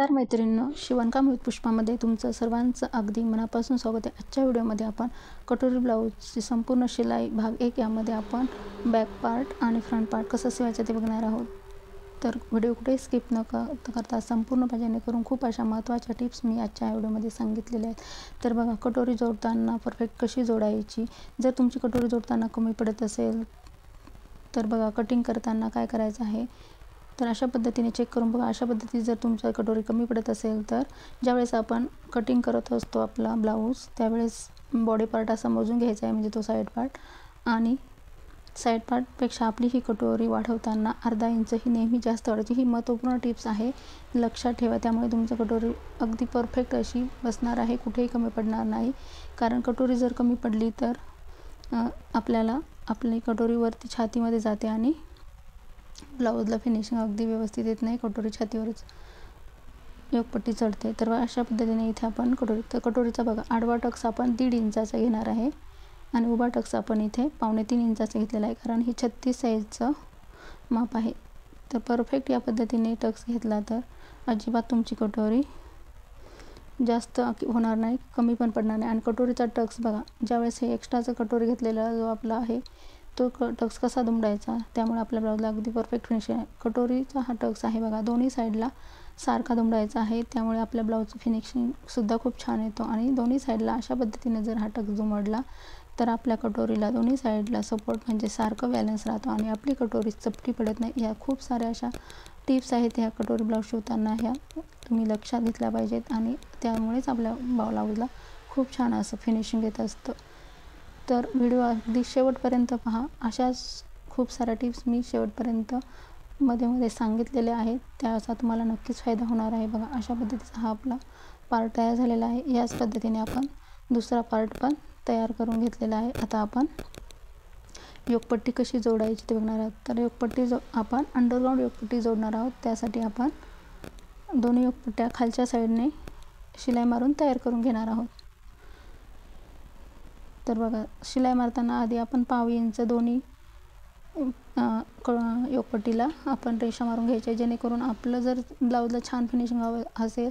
तर मैत्रिणींनो, शिवणकाम विथ पुष्पामध्ये तुमचं सर्वांचं अगदी मनापासून स्वागत आहे। आजच्या व्हिडिओमध्ये आपण कटोरी ब्लाऊजची संपूर्ण शिलाई भाग 1 यामध्ये आपण बॅक पार्ट आणि फ्रंट पार्ट कसं शिवायचं ते बघणार आहोत। तर व्हिडिओ कुठे स्किप न करता संपूर्ण पाहिजे करून खूप अशा महत्त्वाच्या टिप्स मी आजच्या व्हिडिओमध्ये सांगितलेल्या आहेत। तर बघा, कटोरी जोडताना परफेक्ट कशी जोडायची। जर तुमची कटोरी जोडताना कमी पडत असेल तर बघा, कटिंग करताना काय करायचं आहे, तर अशा पद्धतीने चेक करून बघा। अशा पद्धतीने जर तुमचा कटोरी कमी पडत असेल तर ज्यावेळेस आपण कटिंग करत असतो आपला ब्लाऊज त्यावेळेस बॉडी पार्ट असा मोजून घ्यायचा आहे, म्हणजे तो साईड पार्ट, आणि साईड पार्टपेक्षा आपली ही कटोरी वाढवताना अर्धा इंच ही नेहमी जास्त वाढवायची। ही महत्त्वपूर्ण टिप्स आहे, लक्षात ठेवा। त्यामुळे तुमची कटोरी अगदी परफेक्ट अशी बसणार आहे, कुठेही कमी पडणार नाही। कारण कटोरी जर कमी पडली तर आपल्याला आपली कटोरी वरती छातीमध्ये जाते आणि ब्लाऊजला फिनिशिंग अगदी व्यवस्थित येत नाही, कटोरी छातीवरच योगपट्टी चढते। तर अशा पद्धतीने इथे आपण कटोरीचा बघा, आडवा टक्स आपण 1.5 इंचाचा घेणार आहे आणि उभा टक्स आपण इथे 2.25 इंचाचा घेतलेला आहे, कारण ही 36 साईजचं माप आहे। तर परफेक्ट या पद्धतीने टक्स घेतला तर अजिबात तुमची कटोरी जास्त होणार नाही, कमी पण पडणार नाही। आणि कटोरीचा टक्स बघा, ज्यावेळेस हे एक्स्ट्राचा कटोरी घेतलेला जो आपला आहे तो टक्स कसा दुमडायचा, त्यामुळे आपल्या ब्लाऊजला अगदी परफेक्ट फिनिशिंग आहे। कटोरीचा हा टक्स आहे बघा, दोन्ही साईडला सारखा दुमडायचा आहे, त्यामुळे आपल्या ब्लाऊजचं फिनिशिंगसुद्धा खूप छान येतो। आणि दोन्ही साईडला अशा पद्धतीने जर हा टक्स दुमडला तर आपल्या कटोरीला दोन्ही साईडला सपोर्ट म्हणजे सारखं बॅलन्स राहतो आणि आपली कटोरी चपटी पडत नाही। या खूप साऱ्या अशा टिप्स आहेत ह्या कटोरी ब्लाऊज शिवताना, ह्या तुम्ही लक्षात घेतल्या पाहिजेत आणि त्यामुळेच आपल्या ब्लाऊजला खूप छान असं फिनिशिंग येत असतं। तर व्हिडिओ अगदी शेवटपर्यंत पहा। अशाच खूप साऱ्या टिप्स मी शेवटपर्यंत मध्ये सांगितलेल्या आहेत, त्याचा तुम्हाला नक्कीच फायदा होणार आहे। बघा, अशा पद्धतीचा हा आपला पार्ट तयार झालेला आहे। याच पद्धतीने आपण दुसरा पार्ट पण तयार करून घेतलेला आहे। आता आपण योगपट्टी कशी जोडायची ते बघणार आहोत। तर योगपट्टी आपण अंडरग्राऊंड योगपट्टी जोडणार आहोत। त्यासाठी आपण दोन्ही योगपट्ट्या खालच्या साईडने शिलाई मारून तयार करून घेणार आहोत। तर बघा, शिलाई मारताना आधी आपण 1/2 इंच दोन्ही योगपट्टीला आपण रेषा मारून घ्यायच्या, जेणेकरून आपलं जर ब्लाऊजला छान फिनिशिंग हवं असेल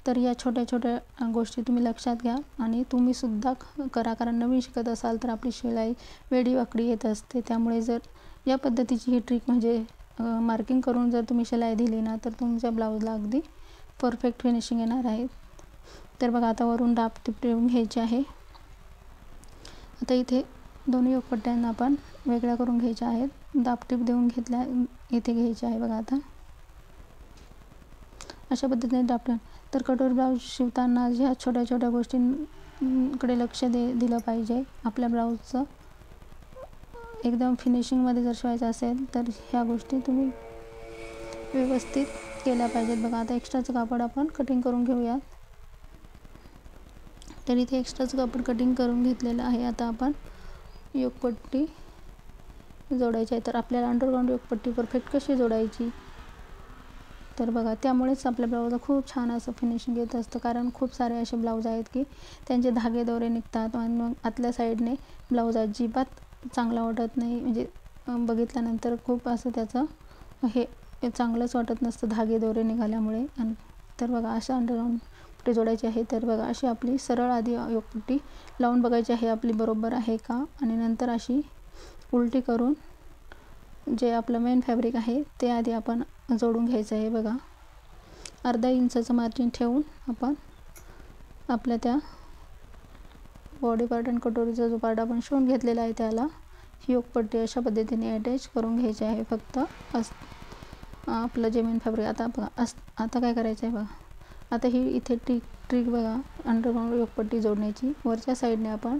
तर या छोट्या छोट्या गोष्टी तुम्ही लक्षात घ्या आणि तुम्ही सुद्धा करा। कारण नवीन शिकत असाल तर आपली शिलाई वेडीवाकडी येत असते, त्यामुळे जर या पद्धतीची ही ट्रिक म्हणजे मार्किंग करून जर तुम्ही शिलाई दिली ना तर तुमच्या ब्लाऊजला अगदी परफेक्ट फिनिशिंग येणार आहे। तर बघा, आता वरून दाब टिप देऊन घ्यायची आहे। आता इथे दोन्ही योगपट्ट्यांना आपण वेगळ्या करून घ्यायच्या आहेत, दाबटीप देऊन घेतल्या इथे घ्यायची आहे। बघा, आता अशा पद्धतीने दाबटीप। तर कटोरी ब्लाऊज शिवताना ह्या छोट्या छोट्या गोष्टींकडे लक्ष दिलं पाहिजे। आपल्या ब्लाऊजचं एकदम फिनिशिंगमध्ये जर शिवायचं असेल तर ह्या गोष्टी तुम्ही व्यवस्थित केल्या पाहिजेत। बघा, आता एक्स्ट्राचं कापड आपण कटिंग करून घेऊयात। तर इथे एक्स्ट्राचं कापड कटिंग करून घेतलेलं आहे। आता आपण योगपट्टी जोडायची आहे। तर आपल्याला अंडरग्राऊंड योगपट्टी परफेक्ट कशी जोडायची, तर बघा, त्यामुळेच आपल्या ब्लाऊजला खूप छान असं फिनिशिंग येत असतं। कारण खूप सारे असे ब्लाऊज आहेत की त्यांचे धागे दोरे निघतात आणि मग आतल्या साईडने ब्लाऊज अजिबात चांगला वाटत नाही, म्हणजे बघितल्यानंतर खूप असं त्याचं हे चांगलंच वाटत नसतं धागे दोरे निघाल्यामुळे। आणि तर बघा, अशा अंडरग्राऊंड पट्टी जोडायची आहे। तर बघा, अशी आपली सरळ आधी योगपट्टी लावून बघायची आहे आपली बरोबर आहे का, आणि नंतर अशी उलटी करून जे आपलं मेन फॅब्रिक आहे ते आधी आपण जोडून घ्यायचं आहे। बघा, अर्धा इंचाचं मार्जिन ठेवून आपण आपल्या त्या बॉडी पार्ट आणि कटोरीचा जो पार्ट आपण शिवून घेतलेला आहे त्याला ही योगपट्टी अशा पद्धतीने अटॅच करून घ्यायची आहे। फक्त आपलं जे मेन फॅब्रिक आता बघा, आता काय करायचं आहे बघा, आता ही इथे ट्रिक बघा, अंडरग्राऊंड योगपट्टी जोडण्याची वरच्या साईडने आपण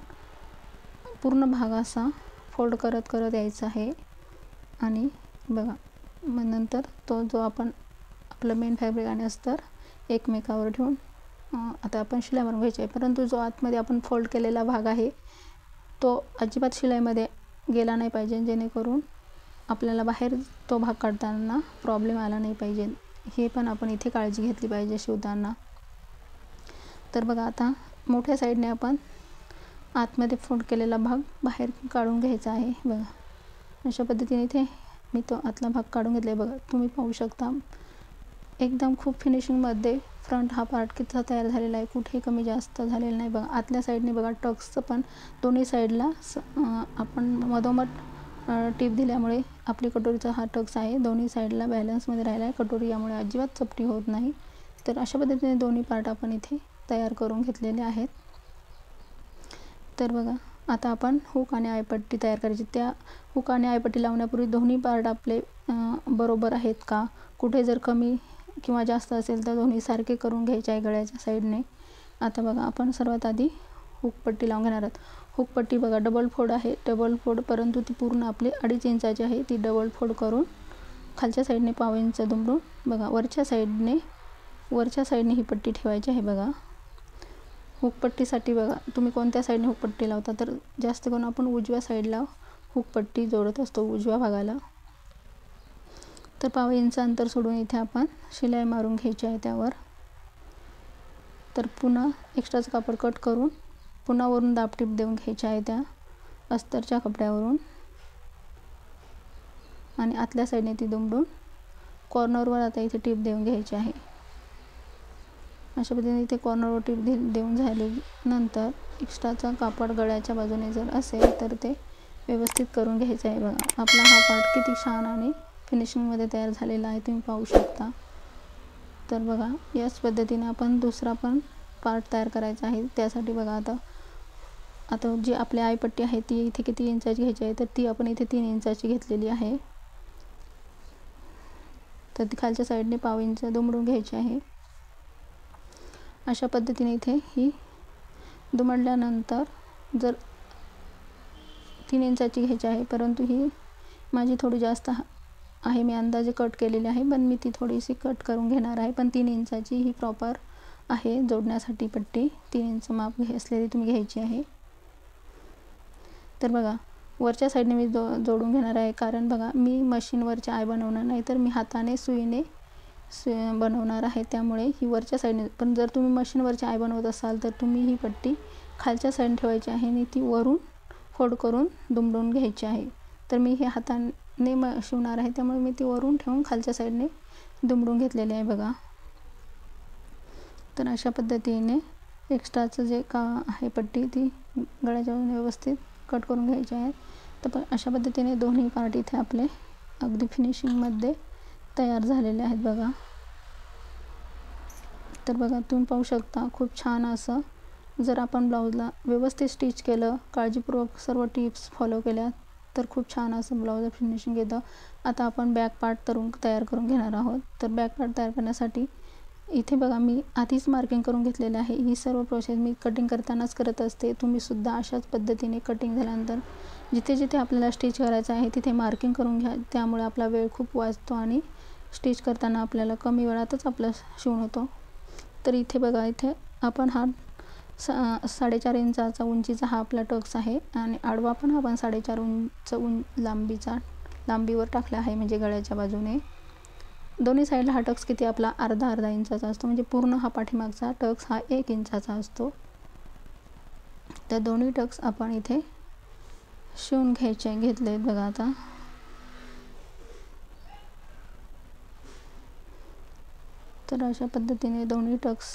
पूर्ण भाग असा फोल्ड करत यायचा आहे आणि बघा, मग नंतर तो जो आपण आपलं मेन फॅब्रिक आणि अस्तर एकमेकावर ठेवून आता आपण शिलाई मारून घ्यायची आहे। परंतु जो आतमध्ये आपण फोल्ड केलेला भाग आहे तो अजिबात शिलाईमध्ये गेला नाही पाहिजे, जेणेकरून आपल्याला बाहेर तो भाग काढताना प्रॉब्लेम आला नाही पाहिजे। हे पण आपण इथे काळजी घेतली पाहिजे शिवताना। तर बघा, आता मोठ्या साईडने आपण आतमध्ये फोल्ड केलेला भाग बाहेर काढून घ्यायचा आहे। बघा, अशा पद्धतीने इथे मी तो आतला भाग काढून घेतला आहे। बघा, तुम्ही पाहू शकता एकदम खूप फिनिशिंगमध्ये फ्रंट हा पार्ट किती तयार झालेला आहे, कुठे कमी जास्त झालेलं नाही बघा. आतल्या साईडने बघा टक्सचं पण दोन्ही साईडला आपण मधोमध टीप दिल्यामुळे आपली कटोरीचा हा टक्स आहे दोन्ही साईडला बॅलन्समध्ये राहिला आहे. कटोरी यामुळे अजिबात चपटी होत नाही. तर अशा पद्धतीने दोन्ही पार्ट आपण इथे तयार करून घेतलेले आहेत. तर बघा आता आपण हुक आणि आयपट्टी तयार करायची. त्या हुक आणि आयपट्टी लावण्यापूर्वी दोन्ही पार्ट आपले बरोबर आहेत का, कुठे जर कमी किंवा जास्त असेल तर दोन्ही सारखे करून घ्यायचे आहे गळ्याच्या साईडने. आता बघा आपण सर्वात आधी हुकपट्टी लावून घेणार आहोत. हुकपट्टी बघा डबल फोल्ड आहे, डबल फोल्ड, परंतु ती पूर्ण आपली 2.5 इंचाची आहे. ती डबल फोल्ड करून खालच्या साईडने 1.5 इंच दुमडून बघा वरच्या साईडने ही पट्टी ठेवायची आहे. बघा हुकपट्टीसाठी बघा तुम्ही कोणत्या साईडने हुकपट्टी लावता, तर जास्त करून आपण उजव्या साईडला हुकपट्टी जोडत असतो, उजव्या भागाला. तर 1.5 इंच अंतर सोडून इथे आपण शिलाई मारून घ्यायची आहे त्यावर. तर पुन्हा एक्स्ट्राचं कापड कट करून पुन्हा वरून दाबटीप देऊन घ्यायची आहे त्या अस्तरच्या कपड्यावरून आणि आतल्या साईडने ती दुमडून कॉर्नरवर आता इथे टीप देऊन घ्यायची आहे. अशा पद्धतीने इथे कॉर्नरवर टीप देऊन झाल्यानंतर एक्स्ट्राचा कापड गळ्याच्या बाजूने जर असेल तर ते व्यवस्थित करून घ्यायचं आहे. बघा आपला हा पार्ट किती छान आणि फिनिशिंगमध्ये तयार झालेला आहे, तुम्ही पाहू शकता. तर बघा याच पद्धतीने आपण दुसरा पण पार्ट तयार करायचा आहे. त्यासाठी बघा आता जी आपली आयपट्टी आहे ती इथे किती इंचाची घ्यायची आहे, तर ती आपण इथे 3 इंचाची घेतलेली आहे. तर ती खालच्या साईडने 1.5 इंच दुमडून घ्यायची आहे. अशा पद्धतीने इथे ही दुमडल्यानंतर जर 3 इंचाची घ्यायची आहे, परंतु ही माझी थोडी जास्त आहे, मी अंदाजे कट केलेली आहे, पण मी ती थोडीशी कट करून घेणार आहे. पण 3 इंचाची ही प्रॉपर आहे जोडण्यासाठी पट्टी. 3 इंच माप असलेली तुम्ही घ्यायची आहे. तर बघा वरच्या साईडने मी जोडून घेणार आहे, कारण बघा मी मशीनवरची आय बनवणार नाही, तर मी हाताने सुईने बनवणार आहे. त्यामुळे ही वरच्या साईडने, पण जर तुम्ही मशीनवरची आय बनवत असाल तर तुम्ही ही पट्टी खालच्या साईडने ठेवायची आहे आणि ती वरून फोल्ड करून दुमडून घ्यायची आहे. तर मी हे हाताने शिवणार आहे, त्यामुळे मी ती वरून ठेवून खालच्या साईडने दुमडून घेतलेले आहे. बघा तर अशा पद्धतीने एक्स्ट्राचं जे का आहे पट्टी ती गळ्याच्या व्यवस्थित कट करून घ्यायची आहे. तर अशा पद्धतीने दोन्ही पार्ट इथे आपले अगदी फिनिशिंगमध्ये तयार झालेले आहेत. बघा तर बघा तुम्ही पाहू शकता खूप छान असं जर आपण ब्लाऊजला व्यवस्थित स्टिच केलं, काळजीपूर्वक सर्व टिप्स फॉलो केल्या तर खूप छान असं ब्लाऊज फिनिशिंग येतं. आता आपण बॅक पार्ट तयार करून घेणार आहोत. तर बॅक पार्ट तयार करण्यासाठी इथे बघा मी आधीच मार्किंग करून घेतलेलं आहे. ही सर्व प्रोसेस मी कटिंग करतानाच करत असते. तुम्हीसुद्धा अशाच पद्धतीने कटिंग झाल्यानंतर जिथे जिथे आपल्याला स्टिच करायचं आहे तिथे मार्किंग करून घ्या. त्यामुळे आपला वेळ खूप वाचतो आणि स्टिच करताना आपल्याला कमी वेळातच आपला शिवण होतो. तर इथे बघा इथे आपण हा 4.5 इंचाचा उंचीचा हा आपला टक्स आहे आणि आडवा पण आपण 4.5 इंच लांबीवर टाकला आहे, म्हणजे गळ्याच्या बाजूने. दोन्ही साईडला हा टक्स किती आपला अर्धा इंचाचा असतो, म्हणजे पूर्ण हा पाठीमागचा टक्स हा 1 इंचाचा असतो. तर दोन्ही टक्स आपण इथे शिवून घेतले बघा. आता तर अशा पद्धतीने दोन्ही टक्स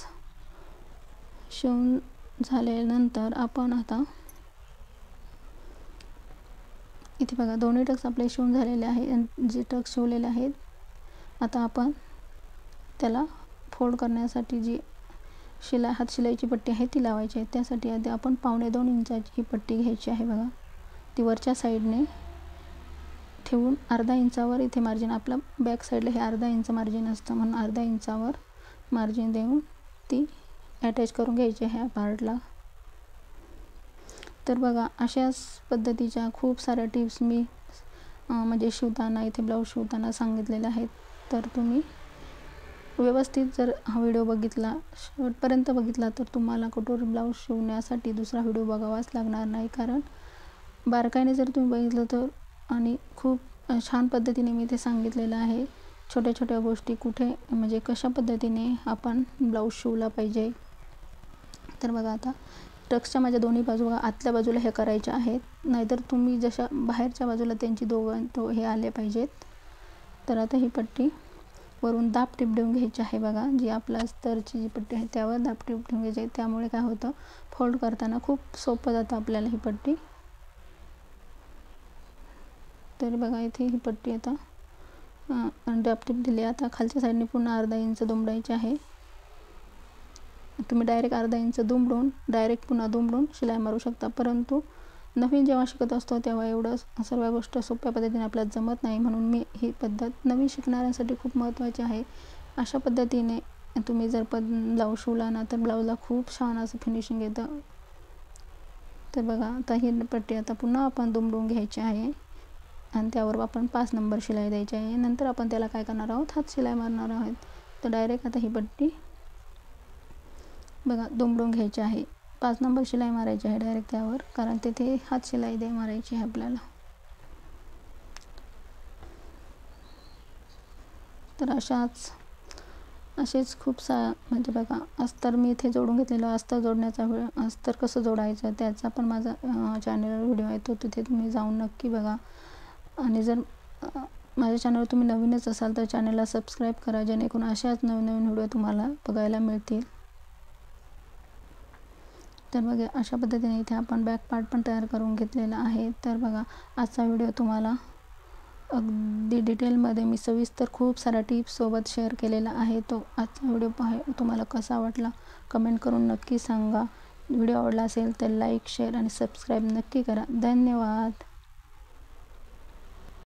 शिवून झाल्यानंतर आपण आता इथे बघा दोन्ही टक्स आपले शिवून झालेले आहे. जे टक्स शिवलेले आहेत आता आपण त्याला फोल्ड करण्यासाठी जी हात शिलाईची पट्टी आहे ती लावायची आहे. त्यासाठी आधी आपण 1.25 इंचाची ही पट्टी घ्यायची आहे. बघा ती वरच्या साईडने ठेवून अर्धा इंचावर इथे मार्जिन, आपलं बॅक साईडला हे अर्धा इंच मार्जिन असतं, म्हणून अर्धा इंचावर मार्जिन देऊन ती अटॅच करून घ्यायची आहे पार्टला. तर बघा अशाच पद्धतीच्या खूप साऱ्या टिप्स मी म्हणजे शिवताना इथे ब्लाऊज शिवताना सांगितलेल्या आहेत. तर तुम्ही व्यवस्थित जर हा व्हिडिओ बघितला, शेवटपर्यंत बघितला, तर तुम्हाला कटोरी ब्लाऊज शिवण्यासाठी दुसरा व्हिडिओ बघावाच लागणार नाही. कारण बारकाईने जर तुम्ही बघितलं तर आणि खूप छान पद्धतीने मी ते सांगितलेलं आहे. छोट्या छोट्या गोष्टी कुठे म्हणजे कशा पद्धतीने आपण ब्लाऊज शिवला पाहिजे. तर बघा आता टक्सच्या माझ्या दोन्ही बाजू बघा आतल्या बाजूला हे करायच्या आहेत, नाहीतर तुम्ही जशा बाहेरच्या बाजूला त्यांची हे आले पाहिजेत. तर आता ही पट्टी वरून दाब टीप देऊन घ्यायची आहे बघा. जी आपला अस्तरची जी पट्टी आहे त्यावर दाब टीप देऊन घ्यायची आहे. त्यामुळे काय होतं, फोल्ड करताना खूप सोपं जातं आपल्याला ही पट्टी. तर बघा इथे ही पट्टी आता दाब टीप दिली. आता खालच्या साईडने पुन्हा अर्धा इंच दुमडायची आहे. तुम्ही डायरेक्ट अर्धा इंच दुमडून डायरेक्ट पुन्हा दुमडून शिलाई मारू शकता, परंतु नवीन जेव्हा शिकत असतो तेव्हा एवढं सर्व गोष्ट सोप्या पद्धतीने आपल्याला जमत नाही, म्हणून मी ही पद्धत नवीन शिकणाऱ्यांसाठी खूप महत्त्वाची आहे. अशा पद्धतीने तुम्ही जर ब्लाऊज शिवला ना तर ब्लाऊजला खूप छान असं फिनिशिंग येतं. तर बघा आता ही पट्टी आता पुन्हा आपण दुमडून घ्यायची आहे आणि त्यावर आपण 5 नंबर शिलाई द्यायची आहे. नंतर आपण त्याला काय करणार आहोत, हात शिलाई मारणार आहोत. तर डायरेक्ट आता ही पट्टी बघा दुमडून घ्यायची आहे. 5 नंबर शिलाई मारायची आहे डायरेक्ट त्यावर, कारण तिथे हात शिलाई मारायची आहे आपल्याला. तर असेच खूप म्हणजे बघा अस्तर मी इथे जोडून घेतलेलं. अस्तर जोडण्याचा अस्तर कसं जोडायचं त्याचा पण माझा चॅनलवर व्हिडिओ आहे, तो तिथे तुम्ही जाऊन नक्की बघा. आणि जर माझ्या चॅनलवर तुम्ही नवीनच असाल तर चॅनलला सबस्क्राईब करा, जेणेकरून अशाच नवीन व्हिडिओ तुम्हाला बघायला मिळतील. तर बघा अशा पद्धतीने इथे आपण बॅक पार्ट पण तयार करून घेतलेला आहे. तर बघा आजचा व्हिडिओ तुम्हाला अगदी डिटेलमध्ये मी सविस्तर खूप साऱ्या टिप्ससोबत शेअर केलेला आहे. तो आजचा व्हिडिओ तुम्हाला कसा वाटला कमेंट करून नक्की सांगा. व्हिडिओ आवडला असेल तर लाईक, शेअर आणि सबस्क्राईब नक्की करा. धन्यवाद.